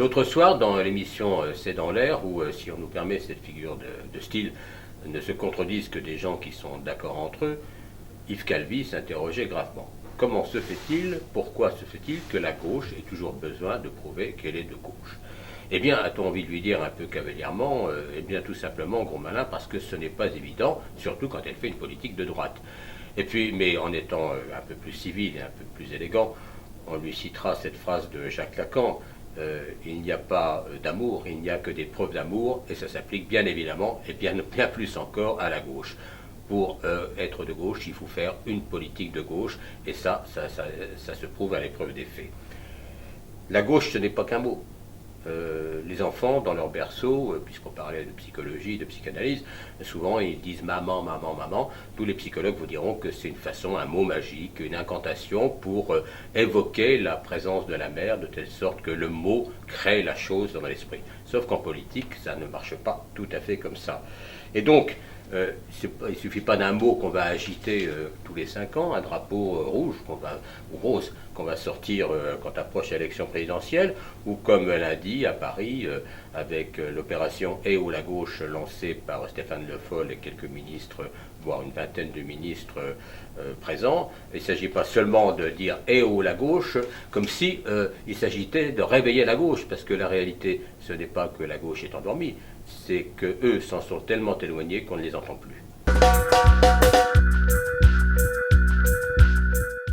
L'autre soir, dans l'émission C'est dans l'air, où, si on nous permet cette figure de style, ne se contredisent que des gens qui sont d'accord entre eux, Yves Calvi s'interrogeait gravement. Comment se fait-il, pourquoi se fait-il que la gauche ait toujours besoin de prouver qu'elle est de gauche? Eh bien, a-t-on envie de lui dire un peu cavalièrement, eh bien tout simplement, gros malin, parce que ce n'est pas évident, surtout quand elle fait une politique de droite. Et puis, mais en étant un peu plus civil et un peu plus élégant, on lui citera cette phrase de Jacques Lacan, il n'y a pas d'amour, il n'y a que des preuves d'amour, et ça s'applique bien évidemment, et bien plus encore à la gauche. Pour être de gauche, il faut faire une politique de gauche, et ça se prouve à l'épreuve des faits. La gauche, ce n'est pas qu'un mot. Les enfants, dans leur berceau, puisqu'on parlait de psychologie, de psychanalyse, souvent ils disent maman, maman, maman. Tous les psychologues vous diront que c'est une façon, un mot magique, une incantation pour évoquer la présence de la mère, de telle sorte que le mot crée la chose dans l'esprit. Sauf qu'en politique, ça ne marche pas tout à fait comme ça. Et donc, il ne suffit pas d'un mot qu'on va agiter tous les 5 ans, un drapeau rouge ou rose qu'on va sortir quand approche l'élection présidentielle, ou comme lundi à Paris, avec l'opération Et où la gauche lancée par Stéphane Le Foll et quelques ministres, voire une vingtaine de ministres présents. Il ne s'agit pas seulement de dire Et où la gauche, comme si il s'agitait de réveiller la gauche, parce que la réalité, ce n'est pas que la gauche est endormie, c'est qu'eux s'en sont tellement éloignés qu'on ne les entend plus.